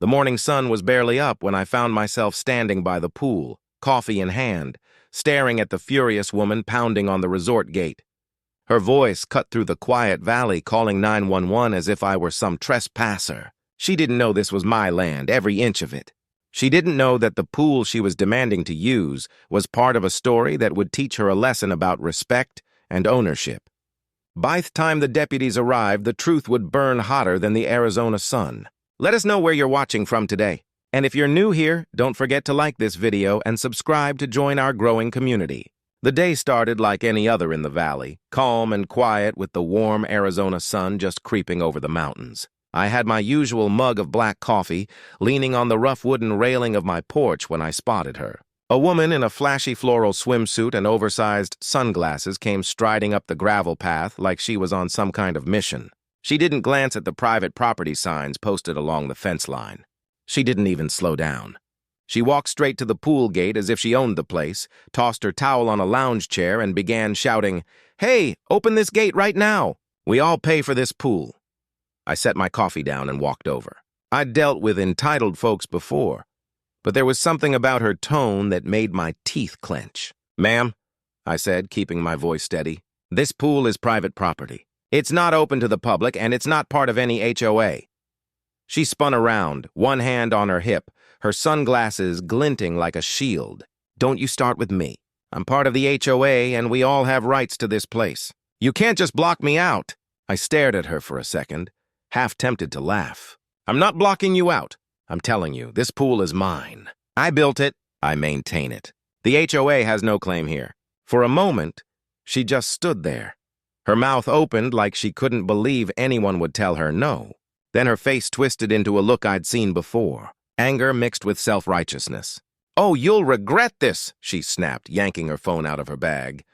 The morning sun was barely up when I found myself standing by the pool, coffee in hand, staring at the furious woman pounding on the resort gate. Her voice cut through the quiet valley, calling 911 as if I were some trespasser. She didn't know this was my land, every inch of it. She didn't know that the pool she was demanding to use was part of a story that would teach her a lesson about respect and ownership. By the time the deputies arrived, the truth would burn hotter than the Arizona sun. Let us know where you're watching from today. And if you're new here, don't forget to like this video and subscribe to join our growing community. The day started like any other in the valley, calm and quiet with the warm Arizona sun just creeping over the mountains. I had my usual mug of black coffee, leaning on the rough wooden railing of my porch when I spotted her. A woman in a flashy floral swimsuit and oversized sunglasses came striding up the gravel path like she was on some kind of mission. She didn't glance at the private property signs posted along the fence line. She didn't even slow down. She walked straight to the pool gate as if she owned the place, tossed her towel on a lounge chair, and began shouting, "Hey, open this gate right now! We all pay for this pool." I set my coffee down and walked over. I'd dealt with entitled folks before, but there was something about her tone that made my teeth clench. "Ma'am," I said, keeping my voice steady, "this pool is private property. It's not open to the public, and it's not part of any HOA. She spun around, one hand on her hip, her sunglasses glinting like a shield. "Don't you start with me. I'm part of the HOA, and we all have rights to this place. You can't just block me out." I stared at her for a second, half tempted to laugh. "I'm not blocking you out. I'm telling you, this pool is mine. I built it. I maintain it. The HOA has no claim here." For a moment, she just stood there. Her mouth opened like she couldn't believe anyone would tell her no. Then her face twisted into a look I'd seen before, anger mixed with self-righteousness. "Oh, you'll regret this," she snapped, yanking her phone out of her bag.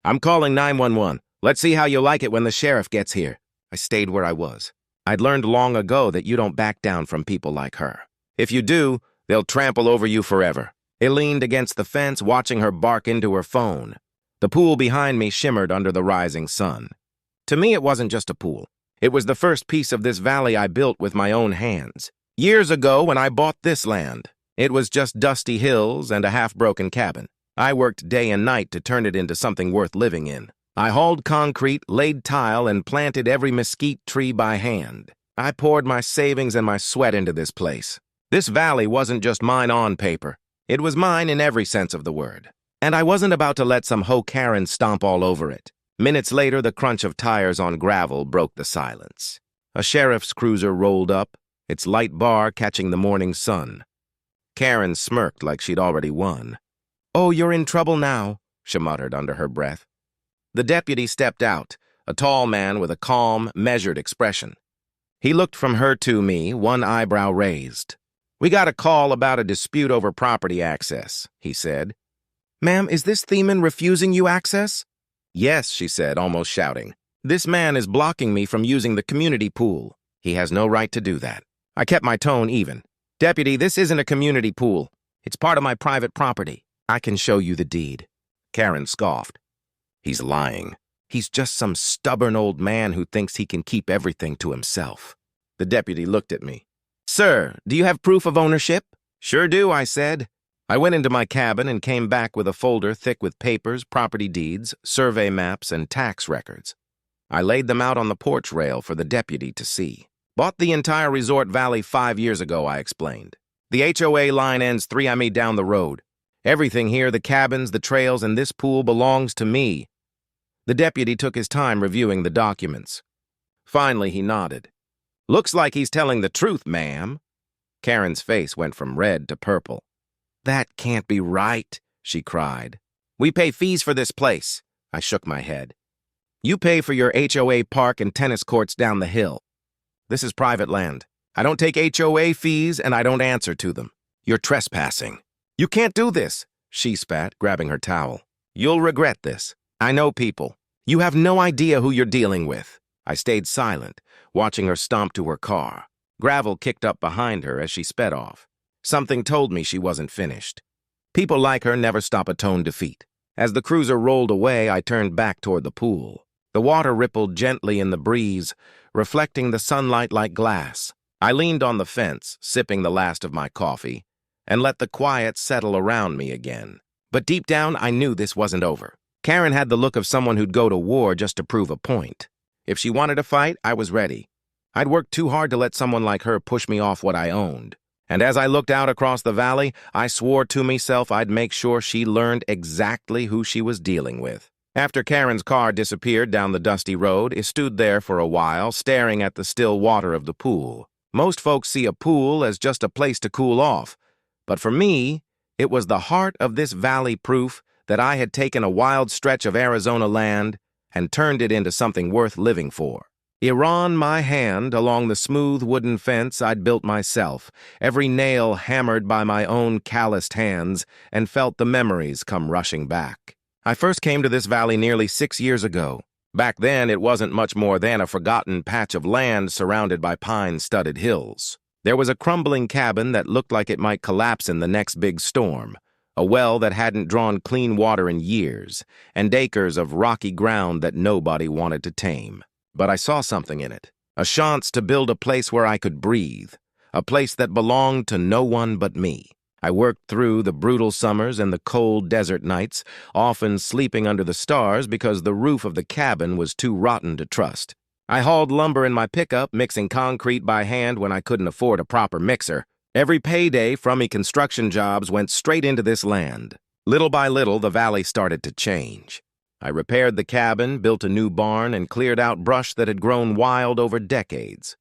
"I'm calling 911. Let's see how you like it when the sheriff gets here." I stayed where I was. I'd learned long ago that you don't back down from people like her. If you do, they'll trample over you forever. I leaned against the fence, watching her bark into her phone. The pool behind me shimmered under the rising sun. To me, it wasn't just a pool. It was the first piece of this valley I built with my own hands. Years ago, when I bought this land, it was just dusty hills and a half-broken cabin. I worked day and night to turn it into something worth living in. I hauled concrete, laid tile, and planted every mesquite tree by hand. I poured my savings and my sweat into this place. This valley wasn't just mine on paper. It was mine in every sense of the word. And I wasn't about to let some HOA Karen stomp all over it. Minutes later, the crunch of tires on gravel broke the silence. A sheriff's cruiser rolled up, its light bar catching the morning sun. Karen smirked like she'd already won. "Oh, you're in trouble now," she muttered under her breath. The deputy stepped out, a tall man with a calm, measured expression. He looked from her to me, one eyebrow raised. "We got a call about a dispute over property access," he said. "Ma'am, is this Thiemann refusing you access?" "Yes," she said, almost shouting. "This man is blocking me from using the community pool. He has no right to do that." I kept my tone even. "Deputy, this isn't a community pool. It's part of my private property. I can show you the deed." Karen scoffed. "He's lying. He's just some stubborn old man who thinks he can keep everything to himself." The deputy looked at me. "Sir, do you have proof of ownership?" "Sure do," I said. I went into my cabin and came back with a folder thick with papers, property deeds, survey maps, and tax records. I laid them out on the porch rail for the deputy to see. "Bought the entire resort valley 5 years ago," I explained. "The HOA line ends 3 mi down the road. Everything here, the cabins, the trails, and this pool belongs to me." The deputy took his time reviewing the documents. Finally, he nodded. "Looks like he's telling the truth, ma'am." Karen's face went from red to purple. "That can't be right," she cried. "We pay fees for this place." I shook my head. "You pay for your HOA park and tennis courts down the hill. This is private land. I don't take HOA fees, and I don't answer to them. You're trespassing." "You can't do this," she spat, grabbing her towel. "You'll regret this. I know people. You have no idea who you're dealing with." I stayed silent, watching her stomp to her car. Gravel kicked up behind her as she sped off. Something told me she wasn't finished. People like her never stop a tone defeat. As the cruiser rolled away, I turned back toward the pool. The water rippled gently in the breeze, reflecting the sunlight like glass. I leaned on the fence, sipping the last of my coffee, and let the quiet settle around me again. But deep down, I knew this wasn't over. Karen had the look of someone who'd go to war just to prove a point. If she wanted to fight, I was ready. I'd worked too hard to let someone like her push me off what I owned. And as I looked out across the valley, I swore to myself I'd make sure she learned exactly who she was dealing with. After Karen's car disappeared down the dusty road, it stood there for a while, staring at the still water of the pool. Most folks see a pool as just a place to cool off, but for me, it was the heart of this valley, proof that I had taken a wild stretch of Arizona land and turned it into something worth living for. Iran my hand along the smooth wooden fence I'd built myself, every nail hammered by my own calloused hands, and felt the memories come rushing back. I first came to this valley nearly 6 years ago. Back then, it wasn't much more than a forgotten patch of land surrounded by pine-studded hills. There was a crumbling cabin that looked like it might collapse in the next big storm, a well that hadn't drawn clean water in years, and acres of rocky ground that nobody wanted to tame. But I saw something in it, a chance to build a place where I could breathe, a place that belonged to no one but me. I worked through the brutal summers and the cold desert nights, often sleeping under the stars because the roof of the cabin was too rotten to trust. I hauled lumber in my pickup, mixing concrete by hand when I couldn't afford a proper mixer. Every payday from me construction jobs went straight into this land. Little by little, the valley started to change. I repaired the cabin, built a new barn, and cleared out brush that had grown wild over decades.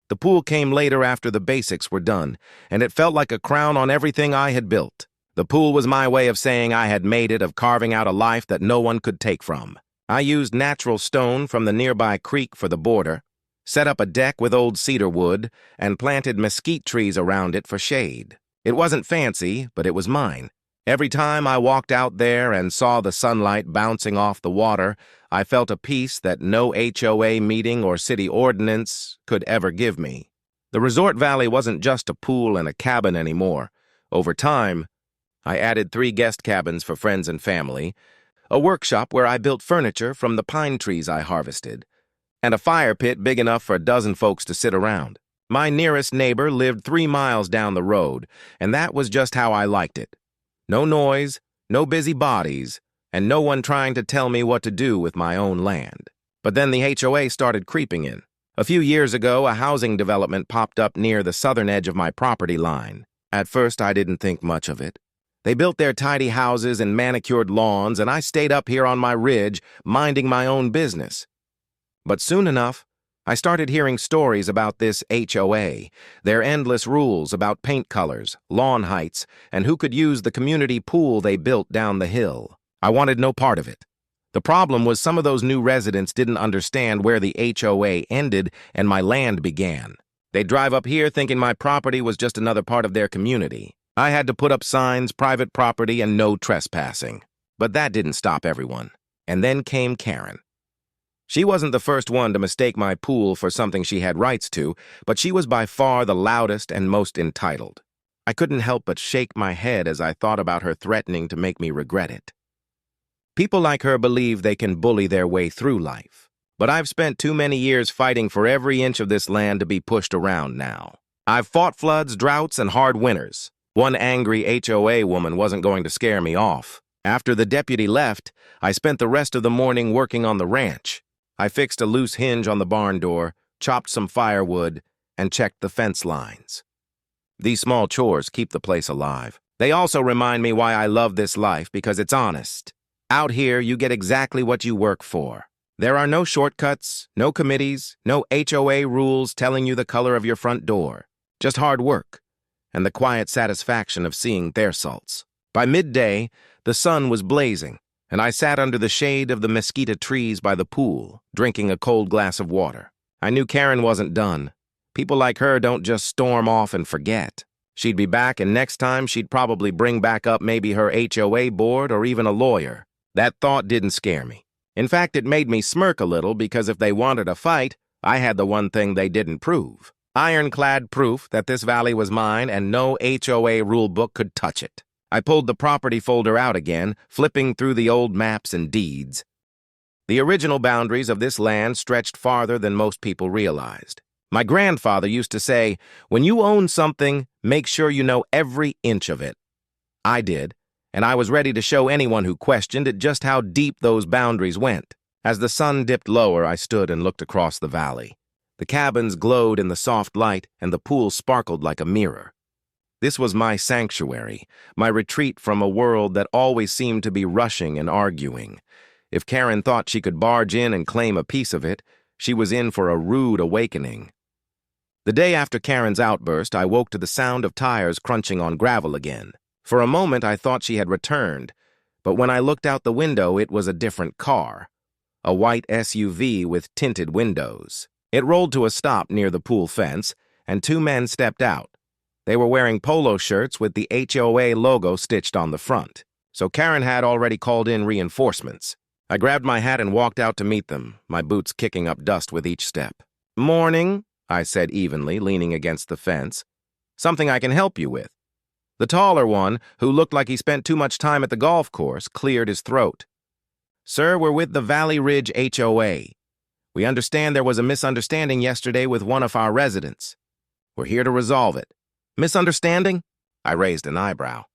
The pool came later after the basics were done, and it felt like a crown on everything I had built. The pool was my way of saying I had made it, of carving out a life that no one could take from. I used natural stone from the nearby creek for the border, set up a deck with old cedar wood, and planted mesquite trees around it for shade. It wasn't fancy, but it was mine. Every time I walked out there and saw the sunlight bouncing off the water, I felt a peace that no HOA meeting or city ordinance could ever give me. The resort valley wasn't just a pool and a cabin anymore. Over time, I added 3 guest cabins for friends and family, a workshop where I built furniture from the pine trees I harvested, and a fire pit big enough for a dozen folks to sit around. My nearest neighbor lived 3 miles down the road, and that was just how I liked it. No noise, no busy bodies, and no one trying to tell me what to do with my own land. But then the HOA started creeping in. A few years ago, a housing development popped up near the southern edge of my property line. At first, I didn't think much of it. They built their tidy houses and manicured lawns, and I stayed up here on my ridge, minding my own business. But soon enough, I started hearing stories about this HOA, their endless rules about paint colors, lawn heights, and who could use the community pool they built down the hill. I wanted no part of it. The problem was some of those new residents didn't understand where the HOA ended and my land began. They'd drive up here thinking my property was just another part of their community. I had to put up signs, private property, and no trespassing. But that didn't stop everyone. And then came Karen. She wasn't the first one to mistake my pool for something she had rights to, but she was by far the loudest and most entitled. I couldn't help but shake my head as I thought about her threatening to make me regret it. People like her believe they can bully their way through life, but I've spent too many years fighting for every inch of this land to be pushed around now. I've fought floods, droughts, and hard winters. One angry HOA woman wasn't going to scare me off. After the deputy left, I spent the rest of the morning working on the ranch. I fixed a loose hinge on the barn door, chopped some firewood, and checked the fence lines. These small chores keep the place alive. They also remind me why I love this life, because it's honest. Out here, you get exactly what you work for. There are no shortcuts, no committees, no HOA rules telling you the color of your front door. Just hard work, and the quiet satisfaction of seeing their salts. By midday, the sun was blazing, and I sat under the shade of the mesquite trees by the pool, drinking a cold glass of water. I knew Karen wasn't done. People like her don't just storm off and forget. She'd be back, and next time she'd probably bring back up maybe her HOA board or even a lawyer. That thought didn't scare me. In fact, it made me smirk a little, because if they wanted a fight, I had the one thing they didn't prove. Ironclad proof that this valley was mine and no HOA rulebook could touch it. I pulled the property folder out again, flipping through the old maps and deeds. The original boundaries of this land stretched farther than most people realized. My grandfather used to say, when you own something, make sure you know every inch of it. I did, and I was ready to show anyone who questioned it just how deep those boundaries went. As the sun dipped lower, I stood and looked across the valley. The cabins glowed in the soft light, and the pool sparkled like a mirror. This was my sanctuary, my retreat from a world that always seemed to be rushing and arguing. If Karen thought she could barge in and claim a piece of it, she was in for a rude awakening. The day after Karen's outburst, I woke to the sound of tires crunching on gravel again. For a moment, I thought she had returned, but when I looked out the window, it was a different car. A white SUV with tinted windows. It rolled to a stop near the pool fence, and two men stepped out. They were wearing polo shirts with the HOA logo stitched on the front, so Karen had already called in reinforcements. I grabbed my hat and walked out to meet them, my boots kicking up dust with each step. "Morning," I said evenly, leaning against the fence. "Something I can help you with." The taller one, who looked like he spent too much time at the golf course, cleared his throat. "Sir, we're with the Valley Ridge HOA. We understand there was a misunderstanding yesterday with one of our residents. We're here to resolve it." "Misunderstanding?" I raised an eyebrow.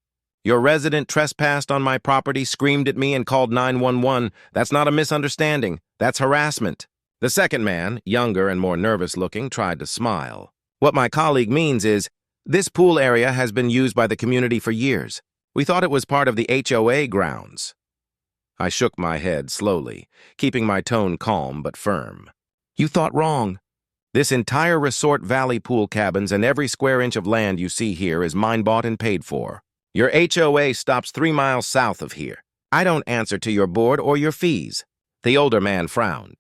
"Your resident trespassed on my property, screamed at me, and called 911. That's not a misunderstanding. That's harassment." The second man, younger and more nervous-looking, tried to smile. "What my colleague means is, this pool area has been used by the community for years. We thought it was part of the HOA grounds." I shook my head slowly, keeping my tone calm but firm. "You thought wrong. This entire resort valley pool cabins and every square inch of land you see here is mine bought and paid for. Your HOA stops 3 miles south of here. I don't answer to your board or your fees." The older man frowned.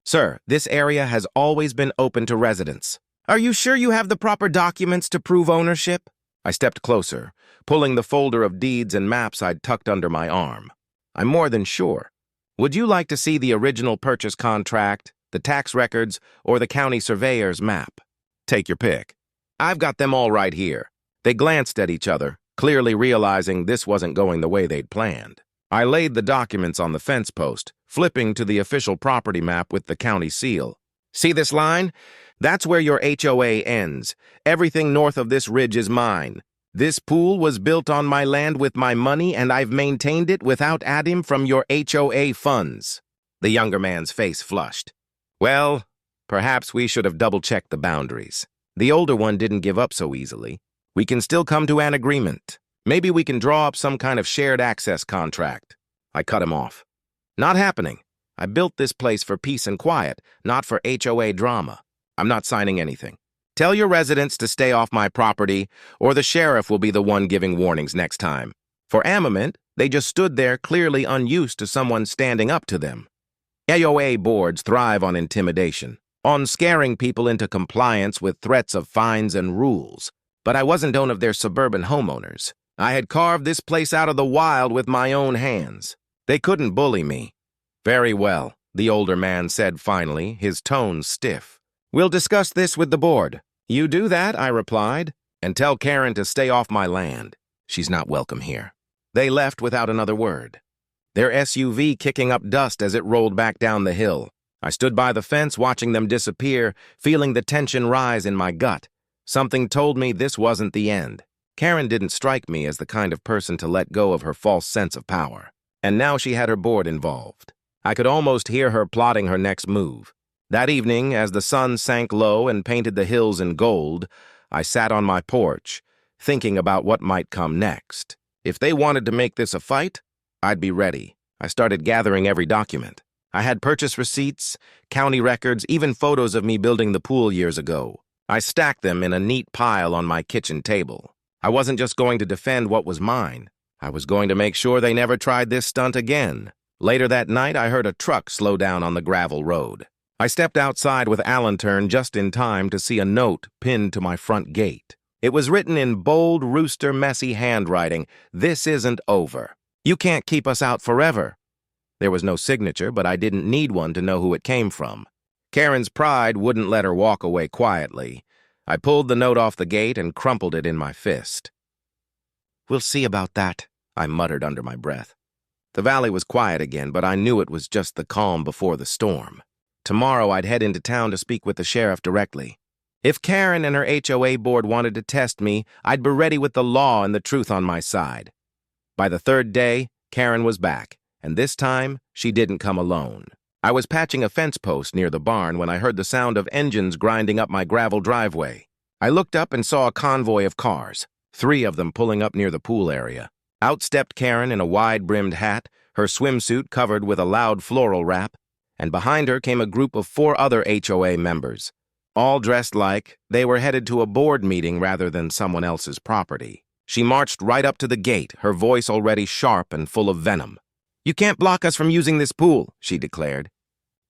"Sir, this area has always been open to residents. Are you sure you have the proper documents to prove ownership?" I stepped closer, pulling the folder of deeds and maps I'd tucked under my arm. "I'm more than sure. Would you like to see the original purchase contract, the tax records, or the county surveyor's map? Take your pick. I've got them all right here." They glanced at each other, clearly realizing this wasn't going the way they'd planned. I laid the documents on the fence post, flipping to the official property map with the county seal. "See this line? That's where your HOA ends. Everything north of this ridge is mine. This pool was built on my land with my money, and I've maintained it without adding from your HOA funds." The younger man's face flushed. "Well, perhaps we should have double-checked the boundaries." The older one didn't give up so easily. "We can still come to an agreement. Maybe we can draw up some kind of shared access contract." I cut him off. "Not happening. I built this place for peace and quiet, not for HOA drama. I'm not signing anything. Tell your residents to stay off my property, or the sheriff will be the one giving warnings next time." For a moment, they just stood there clearly unused to someone standing up to them. HOA boards thrive on intimidation, on scaring people into compliance with threats of fines and rules. But I wasn't one of their suburban homeowners. I had carved this place out of the wild with my own hands. They couldn't bully me. "Very well," the older man said finally, his tone stiff. "We'll discuss this with the board." "You do that," I replied, "and tell Karen to stay off my land. She's not welcome here." They left without another word, their SUV kicking up dust as it rolled back down the hill. I stood by the fence watching them disappear, feeling the tension rise in my gut. Something told me this wasn't the end. Karen didn't strike me as the kind of person to let go of her false sense of power. And now she had her board involved. I could almost hear her plotting her next move. That evening, as the sun sank low and painted the hills in gold, I sat on my porch, thinking about what might come next. If they wanted to make this a fight, I'd be ready. I started gathering every document. I had purchase receipts, county records, even photos of me building the pool years ago. I stacked them in a neat pile on my kitchen table. I wasn't just going to defend what was mine. I was going to make sure they never tried this stunt again. Later that night, I heard a truck slow down on the gravel road. I stepped outside with a lantern just in time to see a note pinned to my front gate. It was written in bold, rooster, messy handwriting, "This isn't over. You can't keep us out forever." There was no signature, but I didn't need one to know who it came from. Karen's pride wouldn't let her walk away quietly. I pulled the note off the gate and crumpled it in my fist. "We'll see about that," I muttered under my breath. The valley was quiet again, but I knew it was just the calm before the storm. Tomorrow I'd head into town to speak with the sheriff directly. If Karen and her HOA board wanted to test me, I'd be ready with the law and the truth on my side. By the third day, Karen was back, and this time, she didn't come alone. I was patching a fence post near the barn when I heard the sound of engines grinding up my gravel driveway. I looked up and saw a convoy of cars, 3 of them pulling up near the pool area. Out stepped Karen in a wide-brimmed hat, her swimsuit covered with a loud floral wrap, and behind her came a group of 4 other HOA members, all dressed like they were headed to a board meeting rather than someone else's property. She marched right up to the gate, her voice already sharp and full of venom. "You can't block us from using this pool," she declared.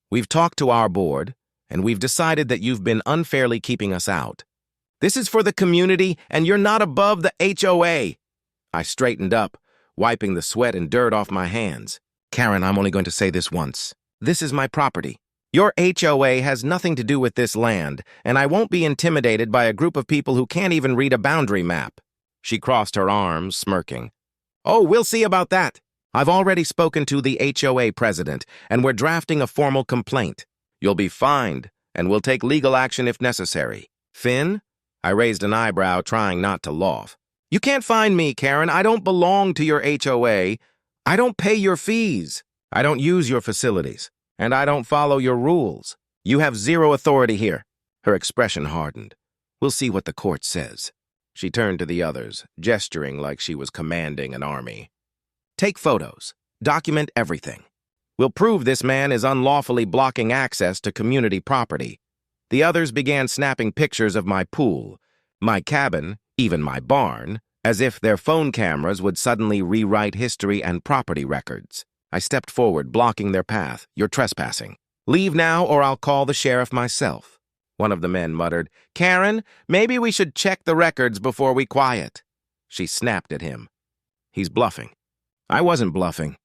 "We've talked to our board, and we've decided that you've been unfairly keeping us out. This is for the community, and you're not above the HOA." I straightened up, wiping the sweat and dirt off my hands. "Karen, I'm only going to say this once. This is my property. Your HOA has nothing to do with this land, and I won't be intimidated by a group of people who can't even read a boundary map." She crossed her arms, smirking. "Oh, we'll see about that. I've already spoken to the HOA president, and we're drafting a formal complaint. You'll be fined, and we'll take legal action if necessary." "Finn?" I raised an eyebrow, trying not to laugh. "You can't find me, Karen. I don't belong to your HOA. I don't pay your fees. I don't use your facilities. And I don't follow your rules. You have zero authority here." Her expression hardened. "We'll see what the court says." She turned to the others, gesturing like she was commanding an army. "Take photos. Document everything. We'll prove this man is unlawfully blocking access to community property." The others began snapping pictures of my pool, my cabin, even my barn, as if their phone cameras would suddenly rewrite history and property records. I stepped forward, blocking their path. "You're trespassing. Leave now or I'll call the sheriff myself." One of the men muttered, "Karen, maybe we should check the records before we quiet." She snapped at him. "He's bluffing." I wasn't bluffing.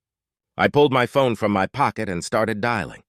I pulled my phone from my pocket and started dialing.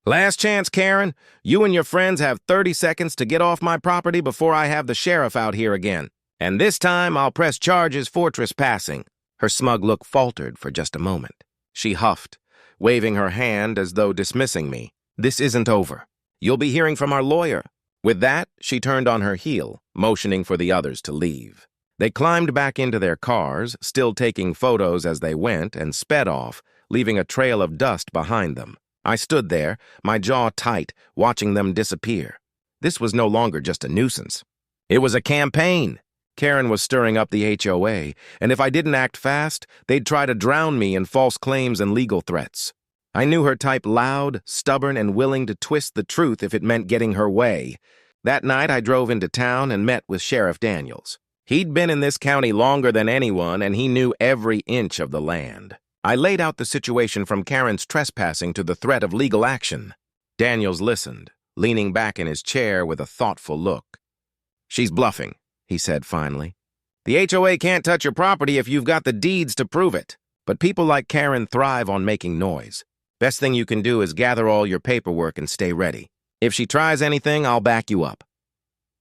"Last chance, Karen. You and your friends have 30 seconds to get off my property before I have the sheriff out here again. And this time I'll press charges for trespassing." Her smug look faltered for just a moment. She huffed, waving her hand as though dismissing me. "This isn't over. You'll be hearing from our lawyer." With that, she turned on her heel, motioning for the others to leave. They climbed back into their cars, still taking photos as they went, and sped off, leaving a trail of dust behind them. I stood there, my jaw tight, watching them disappear. This was no longer just a nuisance. It was a campaign. Karen was stirring up the HOA, and if I didn't act fast, they'd try to drown me in false claims and legal threats. I knew her type: loud, stubborn, and willing to twist the truth if it meant getting her way. That night, I drove into town and met with Sheriff Daniels. He'd been in this county longer than anyone, and he knew every inch of the land. I laid out the situation from Karen's trespassing to the threat of legal action. Daniels listened, leaning back in his chair with a thoughtful look. "She's bluffing," he said finally. "The HOA can't touch your property if you've got the deeds to prove it. But people like Karen thrive on making noise. Best thing you can do is gather all your paperwork and stay ready. If she tries anything, I'll back you up."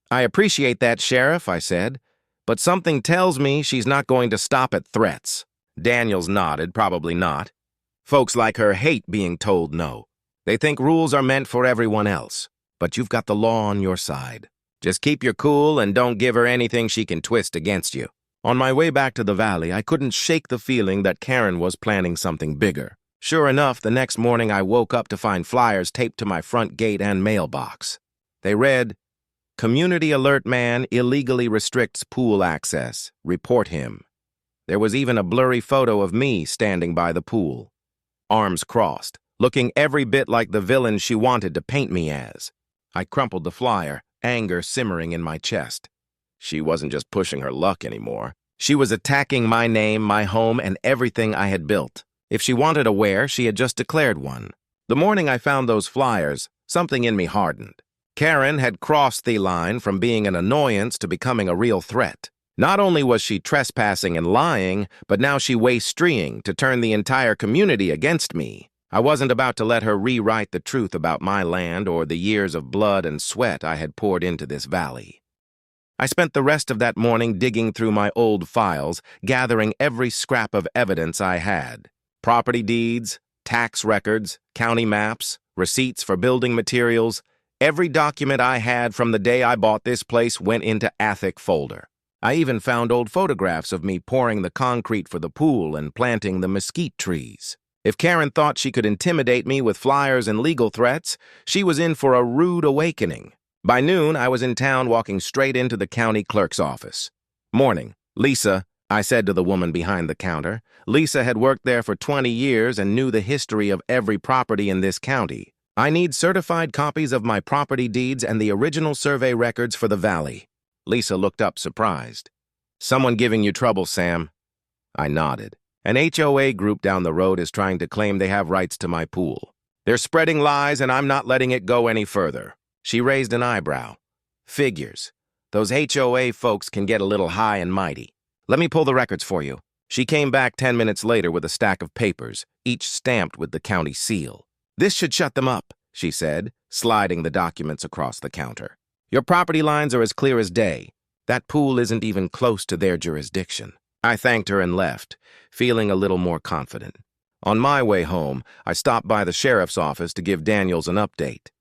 "I appreciate that, Sheriff," I said, "but something tells me she's not going to stop at threats." Daniels nodded, "Probably not. Folks like her hate being told no. They think rules are meant for everyone else. But you've got the law on your side. Just keep your cool and don't give her anything she can twist against you." On my way back to the valley, I couldn't shake the feeling that Karen was planning something bigger. Sure enough, the next morning I woke up to find flyers taped to my front gate and mailbox. They read, "Community alert man illegally restricts pool access. Report him." There was even a blurry photo of me standing by the pool, arms crossed, looking every bit like the villain she wanted to paint me as. I crumpled the flyer, anger simmering in my chest. She wasn't just pushing her luck anymore. She was attacking my name, my home, and everything I had built. If she wanted a wear, she had just declared one. The morning I found those flyers, something in me hardened. Karen had crossed the line from being an annoyance to becoming a real threat. Not only was she trespassing and lying, but now she waste-streeing to turn the entire community against me. I wasn't about to let her rewrite the truth about my land or the years of blood and sweat I had poured into this valley. I spent the rest of that morning digging through my old files, gathering every scrap of evidence I had. Property deeds, tax records, county maps, receipts for building materials, Every document I had from the day I bought this place went into Athic folder. I even found old photographs of me pouring the concrete for the pool and planting the mesquite trees. If Karen thought she could intimidate me with flyers and legal threats, she was in for a rude awakening. By noon, I was in town walking straight into the county clerk's office. "Morning, Lisa," I said to the woman behind the counter. Lisa had worked there for 20 years and knew the history of every property in this county. "I need certified copies of my property deeds and the original survey records for the valley." Lisa looked up surprised. "Someone giving you trouble, Sam?" I nodded. "An HOA group down the road is trying to claim they have rights to my pool. They're spreading lies and I'm not letting it go any further." She raised an eyebrow. "Figures. Those HOA folks can get a little high and mighty. Let me pull the records for you." She came back 10 minutes later with a stack of papers, each stamped with the county seal. "This should shut them up," she said, sliding the documents across the counter. "Your property lines are as clear as day. That pool isn't even close to their jurisdiction." I thanked her and left, feeling a little more confident. On my way home, I stopped by the sheriff's office to give Daniels an update.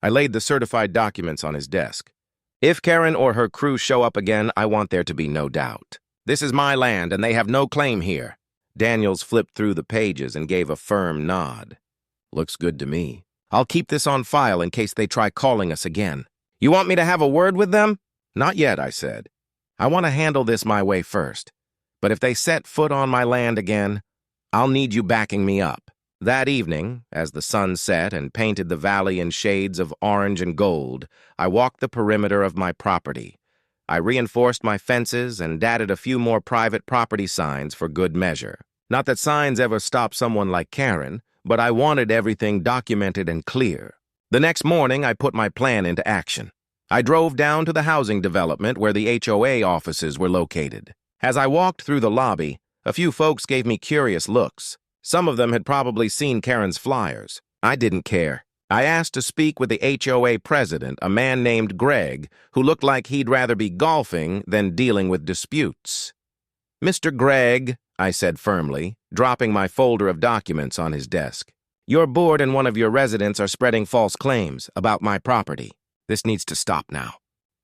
I laid the certified documents on his desk. "If Karen or her crew show up again, I want there to be no doubt. This is my land and they have no claim here." Daniels flipped through the pages and gave a firm nod. "Looks good to me. I'll keep this on file in case they try calling us again." "You want me to have a word with them?" "Not yet," I said. "I want to handle this my way first. But if they set foot on my land again, I'll need you backing me up." That evening, as the sun set and painted the valley in shades of orange and gold, I walked the perimeter of my property. I reinforced my fences and added a few more private property signs for good measure. Not that signs ever stop someone like Karen, but I wanted everything documented and clear. The next morning, I put my plan into action. I drove down to the housing development where the HOA offices were located. As I walked through the lobby, a few folks gave me curious looks. Some of them had probably seen Karen's flyers. I didn't care. I asked to speak with the HOA president, a man named Greg, who looked like he'd rather be golfing than dealing with disputes. "Mr. Gregg," I said firmly, dropping my folder of documents on his desk, "your board and one of your residents are spreading false claims about my property. This needs to stop now."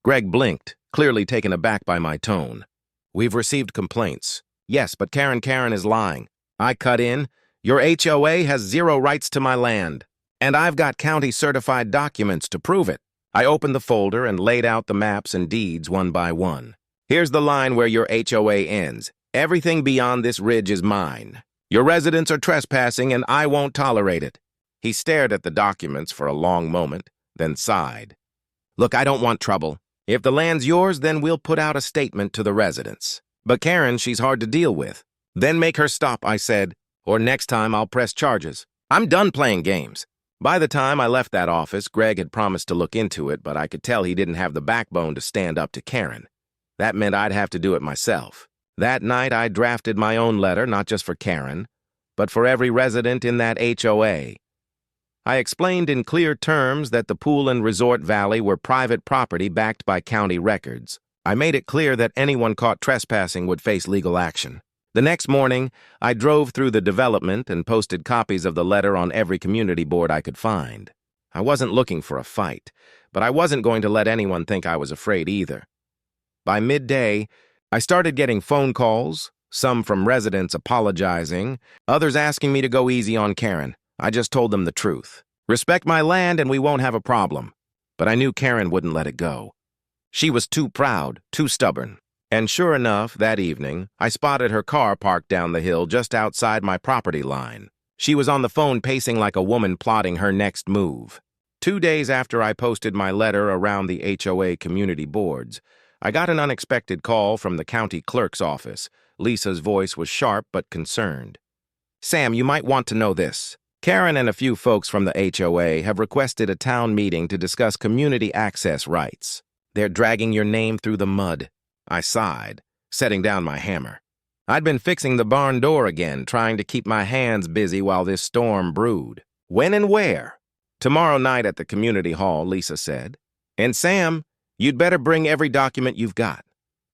Greg blinked, clearly taken aback by my tone. "We've received complaints. Yes, but Karen is lying." I cut in. "Your HOA has zero rights to my land, and I've got county-certified documents to prove it." I opened the folder and laid out the maps and deeds one by one. "Here's the line where your HOA ends. Everything beyond this ridge is mine. Your residents are trespassing, and I won't tolerate it." He stared at the documents for a long moment, then sighed. "Look, I don't want trouble. If the land's yours, then we'll put out a statement to the residents. But Karen, she's hard to deal with." "Then make her stop," I said, "or next time I'll press charges. I'm done playing games." By the time I left that office, Greg had promised to look into it, but I could tell he didn't have the backbone to stand up to Karen. That meant I'd have to do it myself. That night, I drafted my own letter, not just for Karen, but for every resident in that HOA. I explained in clear terms that the pool and resort valley were private property backed by county records. I made it clear that anyone caught trespassing would face legal action. The next morning, I drove through the development and posted copies of the letter on every community board I could find. I wasn't looking for a fight, but I wasn't going to let anyone think I was afraid either. By midday, I started getting phone calls, some from residents apologizing, others asking me to go easy on Karen. I just told them the truth. Respect my land and we won't have a problem. But I knew Karen wouldn't let it go. She was too proud, too stubborn. And sure enough, that evening, I spotted her car parked down the hill just outside my property line. She was on the phone pacing like a woman plotting her next move. 2 days after I posted my letter around the HOA community boards, I got an unexpected call from the county clerk's office. Lisa's voice was sharp but concerned. "Sam, you might want to know this. Karen and a few folks from the HOA have requested a town meeting to discuss community access rights. They're dragging your name through the mud." I sighed, setting down my hammer. I'd been fixing the barn door again, trying to keep my hands busy while this storm brewed. "When and where?" "Tomorrow night at the community hall," Lisa said. "And Sam, you'd better bring every document you've got.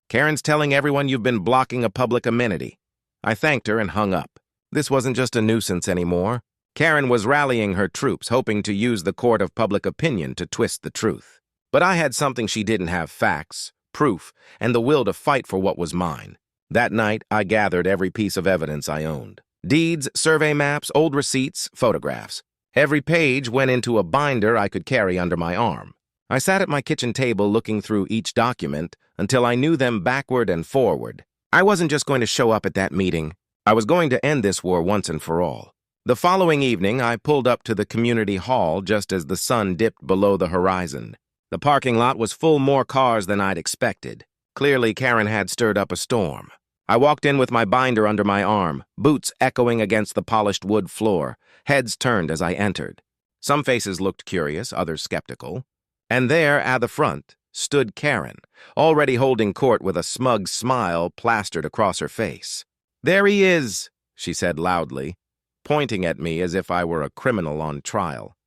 Karen's telling everyone you've been blocking a public amenity." I thanked her and hung up. This wasn't just a nuisance anymore. Karen was rallying her troops, hoping to use the court of public opinion to twist the truth. But I had something she didn't have: facts, proof, and the will to fight for what was mine. That night, I gathered every piece of evidence I owned. Deeds, survey maps, old receipts, photographs. Every page went into a binder I could carry under my arm. I sat at my kitchen table looking through each document until I knew them backward and forward. I wasn't just going to show up at that meeting. I was going to end this war once and for all. The following evening, I pulled up to the community hall just as the sun dipped below the horizon. The parking lot was full more cars than I'd expected. Clearly, Karen had stirred up a storm. I walked in with my binder under my arm, boots echoing against the polished wood floor. Heads turned as I entered. Some faces looked curious, others skeptical. And there, at the front, stood Karen, already holding court with a smug smile plastered across her face. "There he is," she said loudly, pointing at me as if I were a criminal on trial.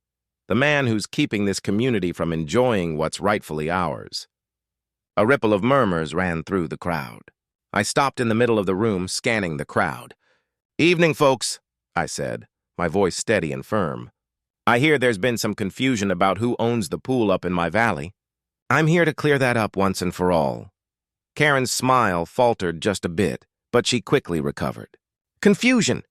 "The man who's keeping this community from enjoying what's rightfully ours." A ripple of murmurs ran through the crowd. I stopped in the middle of the room, scanning the crowd. "Evening, folks," I said, my voice steady and firm. "I hear there's been some confusion about who owns the pool up in my valley. I'm here to clear that up once and for all." Karen's smile faltered just a bit, but she quickly recovered. "Confusion?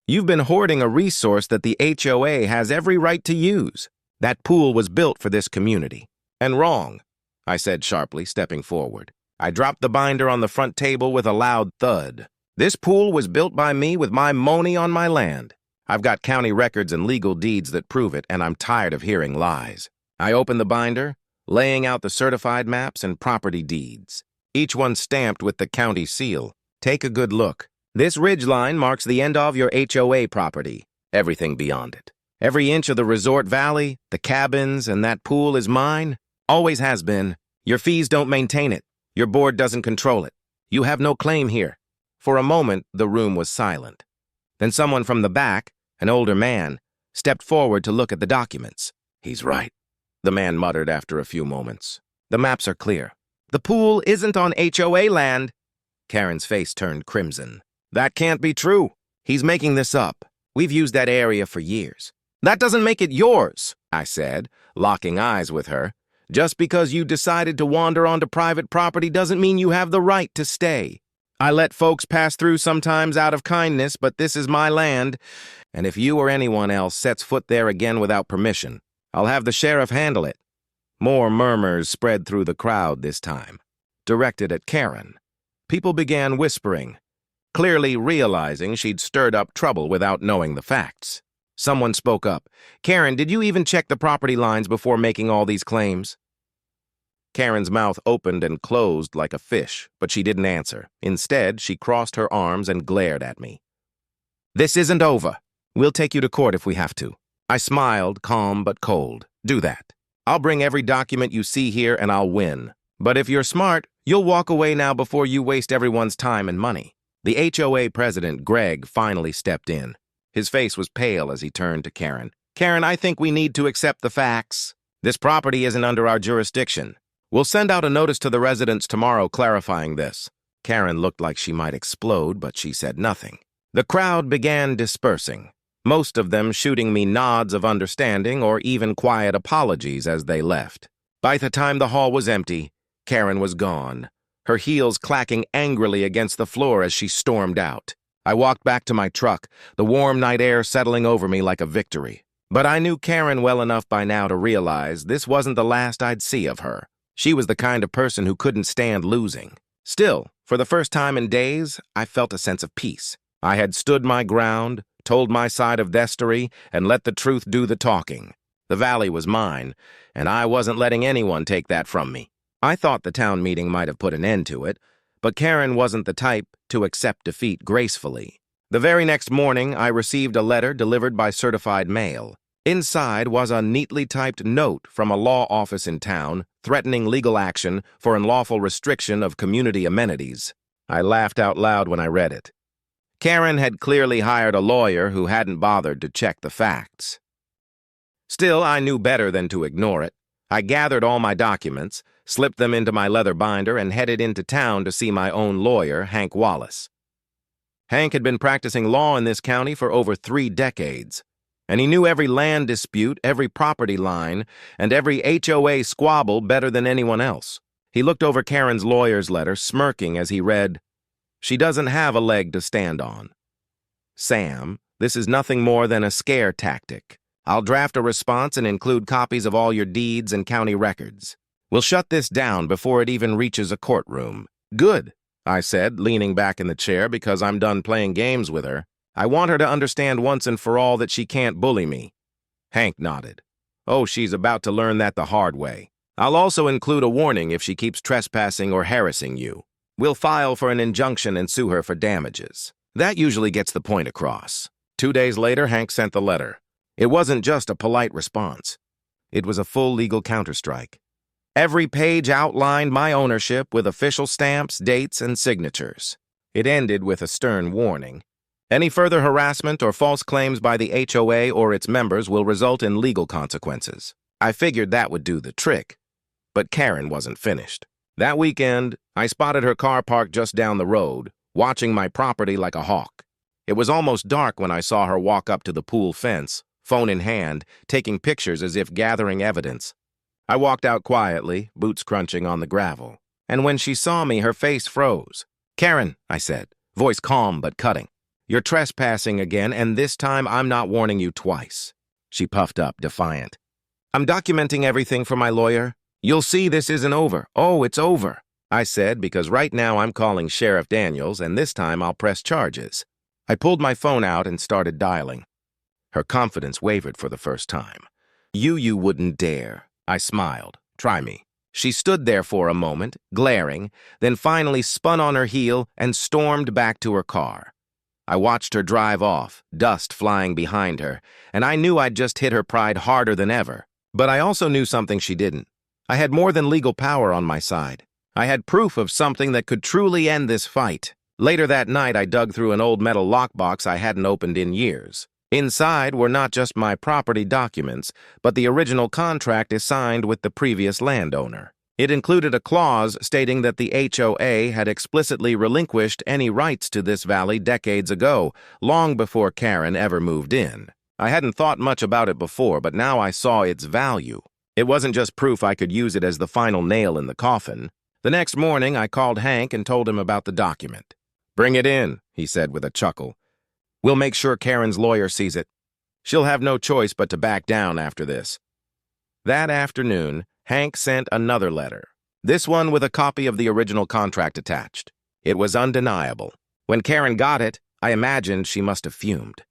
You've been hoarding a resource that the HOA has every right to use. That pool was built for this community." "And wrong," I said sharply, stepping forward. I dropped the binder on the front table with a loud thud. "This pool was built by me with my money on my land. I've got county records and legal deeds that prove it, and I'm tired of hearing lies." I opened the binder, laying out the certified maps and property deeds, each one stamped with the county seal. "Take a good look. This ridgeline marks the end of your HOA property. Everything beyond it. Every inch of the resort valley, the cabins, and that pool is mine. Always has been. Your fees don't maintain it. Your board doesn't control it. You have no claim here." For a moment, the room was silent. Then someone from the back, an older man, stepped forward to look at the documents. "He's right," the man muttered after a few moments. "The maps are clear. The pool isn't on HOA land." Karen's face turned crimson. "That can't be true. He's making this up. We've used that area for years." "That doesn't make it yours," I said, locking eyes with her. "Just because you decided to wander onto private property doesn't mean you have the right to stay. I let folks pass through sometimes out of kindness, but this is my land, and if you or anyone else sets foot there again without permission, I'll have the sheriff handle it." More murmurs spread through the crowd this time, directed at Karen. People began whispering, clearly realizing she'd stirred up trouble without knowing the facts. Someone spoke up. "Karen, did you even check the property lines before making all these claims?" Karen's mouth opened and closed like a fish, but she didn't answer. Instead, she crossed her arms and glared at me. "This isn't over. We'll take you to court if we have to." I smiled, calm but cold. "Do that. I'll bring every document you see here and I'll win. But if you're smart, you'll walk away now before you waste everyone's time and money." The HOA president, Greg, finally stepped in. His face was pale as he turned to Karen. "Karen, I think we need to accept the facts. This property isn't under our jurisdiction. We'll send out a notice to the residents tomorrow clarifying this." Karen looked like she might explode, but she said nothing. The crowd began dispersing, most of them shooting me nods of understanding or even quiet apologies as they left. By the time the hall was empty, Karen was gone, her heels clacking angrily against the floor as she stormed out. I walked back to my truck, the warm night air settling over me like a victory. But I knew Karen well enough by now to realize this wasn't the last I'd see of her. She was the kind of person who couldn't stand losing. Still, for the first time in days, I felt a sense of peace. I had stood my ground, told my side of the story, and let the truth do the talking. The valley was mine, and I wasn't letting anyone take that from me. I thought the town meeting might have put an end to it, but Karen wasn't the type to accept defeat gracefully. The very next morning, I received a letter delivered by certified mail. Inside was a neatly typed note from a law office in town threatening legal action for unlawful restriction of community amenities. I laughed out loud when I read it. Karen had clearly hired a lawyer who hadn't bothered to check the facts. Still, I knew better than to ignore it. I gathered all my documents, slipped them into my leather binder, and headed into town to see my own lawyer, Hank Wallace. Hank had been practicing law in this county for over 3 decades, And he knew every land dispute, every property line, and every HOA squabble better than anyone else. He looked over Karen's lawyer's letter, smirking as he read, "She doesn't have a leg to stand on. Sam, this is nothing more than a scare tactic. I'll draft a response and include copies of all your deeds and county records. We'll shut this down before it even reaches a courtroom." "Good," I said, leaning back in the chair because I'm done playing games with her. I want her to understand once and for all that she can't bully me. Hank nodded. "Oh, she's about to learn that the hard way. I'll also include a warning if she keeps trespassing or harassing you. We'll file for an injunction and sue her for damages." That usually gets the point across. 2 days later, Hank sent the letter. It wasn't just a polite response. It was a full legal counterstrike. Every page outlined my ownership with official stamps, dates, and signatures. It ended with a stern warning. Any further harassment or false claims by the HOA or its members will result in legal consequences. I figured that would do the trick. But Karen wasn't finished. That weekend, I spotted her car parked just down the road, watching my property like a hawk. It was almost dark when I saw her walk up to the pool fence, phone in hand, taking pictures as if gathering evidence. I walked out quietly, boots crunching on the gravel. And when she saw me, her face froze. "Karen," I said, voice calm but cutting. "You're trespassing again, and this time I'm not warning you twice." She puffed up, defiant. "I'm documenting everything for my lawyer. You'll see this isn't over." "Oh, it's over," I said, because right now I'm calling Sheriff Daniels, and this time I'll press charges. I pulled my phone out and started dialing. Her confidence wavered for the first time. You wouldn't dare." I smiled. "Try me." She stood there for a moment, glaring, then finally spun on her heel and stormed back to her car. I watched her drive off, dust flying behind her, and I knew I'd just hit her pride harder than ever. But I also knew something she didn't. I had more than legal power on my side. I had proof of something that could truly end this fight. Later that night, I dug through an old metal lockbox I hadn't opened in years. Inside were not just my property documents, but the original contract signed with the previous landowner. It included a clause stating that the HOA had explicitly relinquished any rights to this valley decades ago, long before Karen ever moved in. I hadn't thought much about it before, but now I saw its value. It wasn't just proof I could use it as the final nail in the coffin. The next morning, I called Hank and told him about the document. "Bring it in," he said with a chuckle. "We'll make sure Karen's lawyer sees it. She'll have no choice but to back down after this." That afternoon, Hank sent another letter, this one with a copy of the original contract attached. It was undeniable. When Karen got it, I imagined she must have fumed.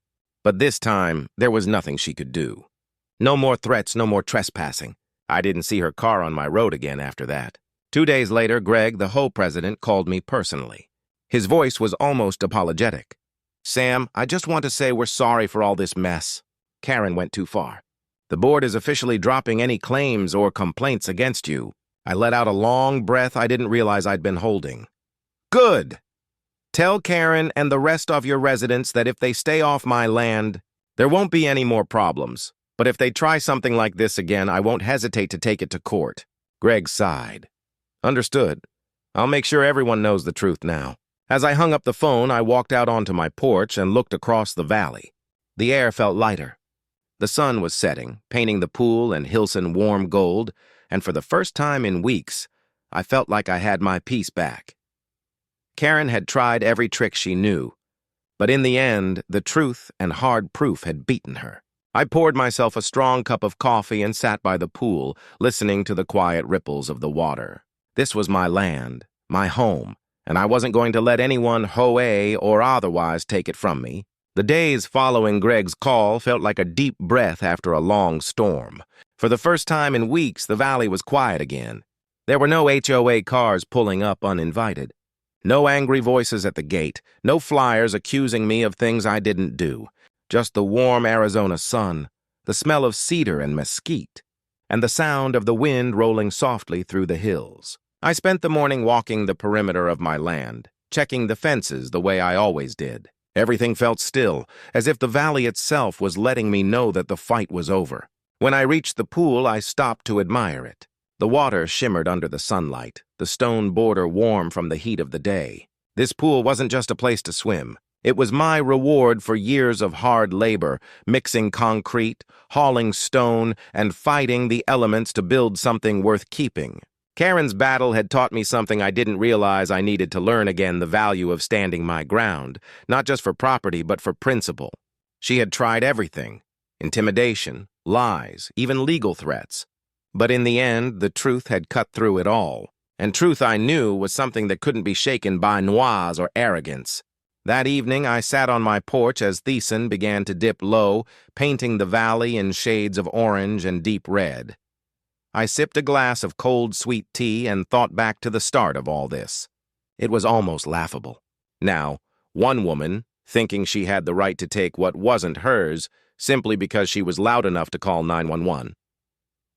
But this time, there was nothing she could do. No more threats, no more trespassing. I didn't see her car on my road again after that. 2 days later, Greg, the HOA president, called me personally. His voice was almost apologetic. "Sam, I just want to say we're sorry for all this mess. Karen went too far. The board is officially dropping any claims or complaints against you." I let out a long breath I didn't realize I'd been holding. "Good. Tell Karen and the rest of your residents that if they stay off my land, there won't be any more problems. But if they try something like this again, I won't hesitate to take it to court." Greg sighed. "Understood. I'll make sure everyone knows the truth now." As I hung up the phone, I walked out onto my porch and looked across the valley. The air felt lighter. The sun was setting, painting the pool and Hilson warm gold, and for the first time in weeks, I felt like I had my peace back. Karen had tried every trick she knew, but in the end, the truth and hard proof had beaten her. I poured myself a strong cup of coffee and sat by the pool, listening to the quiet ripples of the water. This was my land, my home, and I wasn't going to let anyone, HOA or otherwise, take it from me. The days following Greg's call felt like a deep breath after a long storm. For the first time in weeks, the valley was quiet again. There were no HOA cars pulling up uninvited. No angry voices at the gate, no flyers accusing me of things I didn't do. Just the warm Arizona sun, the smell of cedar and mesquite, and the sound of the wind rolling softly through the hills. I spent the morning walking the perimeter of my land, checking the fences the way I always did. Everything felt still, as if the valley itself was letting me know that the fight was over. When I reached the pool, I stopped to admire it. The water shimmered under the sunlight, the stone border warm from the heat of the day. This pool wasn't just a place to swim. It was my reward for years of hard labor, mixing concrete, hauling stone, and fighting the elements to build something worth keeping. Karen's battle had taught me something I didn't realize I needed to learn again: the value of standing my ground, not just for property, but for principle. She had tried everything: intimidation, lies, even legal threats. But in the end, the truth had cut through it all. And truth, I knew, was something that couldn't be shaken by noise or arrogance. That evening, I sat on my porch as the sun began to dip low, painting the valley in shades of orange and deep red. I sipped a glass of cold, sweet tea and thought back to the start of all this. It was almost laughable. Now, one woman, thinking she had the right to take what wasn't hers simply because she was loud enough to call 911.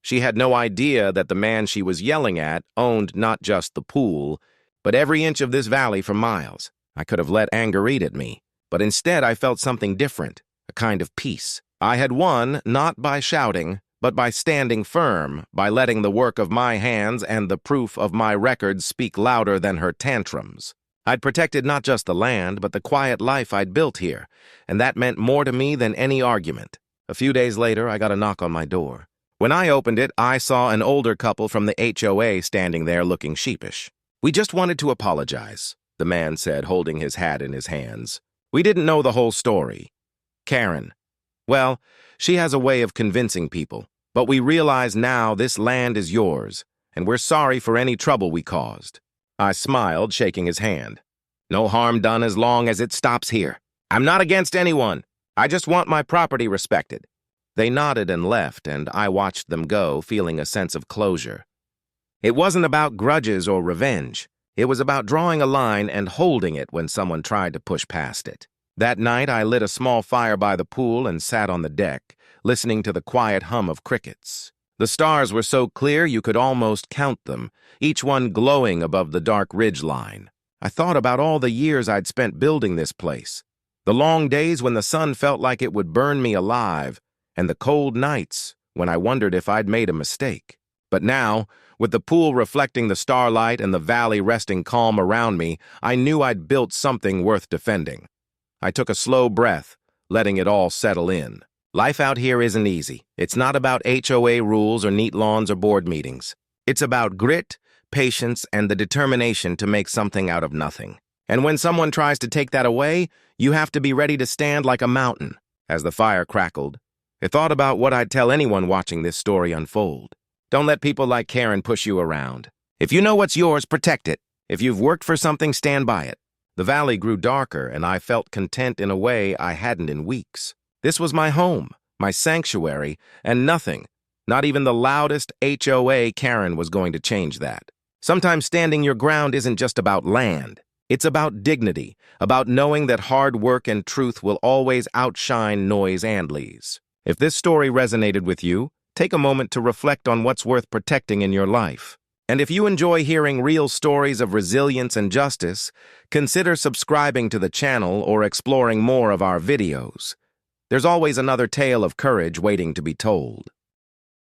She had no idea that the man she was yelling at owned not just the pool, but every inch of this valley for miles. I could have let anger eat at me, but instead I felt something different, a kind of peace. I had won not by shouting, but by standing firm, by letting the work of my hands and the proof of my records speak louder than her tantrums. I'd protected not just the land, but the quiet life I'd built here, and that meant more to me than any argument. A few days later, I got a knock on my door. When I opened it, I saw an older couple from the HOA standing there looking sheepish. "We just wanted to apologize," the man said, holding his hat in his hands. "We didn't know the whole story. Karen, well, she has a way of convincing people, but we realize now this land is yours, and we're sorry for any trouble we caused." I smiled, shaking his hand. "No harm done as long as it stops here. I'm not against anyone. I just want my property respected." They nodded and left, and I watched them go, feeling a sense of closure. It wasn't about grudges or revenge. It was about drawing a line and holding it when someone tried to push past it. That night, I lit a small fire by the pool and sat on the deck, listening to the quiet hum of crickets. The stars were so clear you could almost count them, each one glowing above the dark ridge line. I thought about all the years I'd spent building this place, the long days when the sun felt like it would burn me alive, and the cold nights when I wondered if I'd made a mistake. But now, with the pool reflecting the starlight and the valley resting calm around me, I knew I'd built something worth defending. I took a slow breath, letting it all settle in. Life out here isn't easy. It's not about HOA rules or neat lawns or board meetings. It's about grit, patience, and the determination to make something out of nothing. And when someone tries to take that away, you have to be ready to stand like a mountain. As the fire crackled, I thought about what I'd tell anyone watching this story unfold. Don't let people like Karen push you around. If you know what's yours, protect it. If you've worked for something, stand by it. The valley grew darker, and I felt content in a way I hadn't in weeks. This was my home, my sanctuary, and nothing, not even the loudest HOA Karen, was going to change that. Sometimes standing your ground isn't just about land. It's about dignity, about knowing that hard work and truth will always outshine noise and lies. If this story resonated with you, take a moment to reflect on what's worth protecting in your life. And if you enjoy hearing real stories of resilience and justice, consider subscribing to the channel or exploring more of our videos. There's always another tale of courage waiting to be told.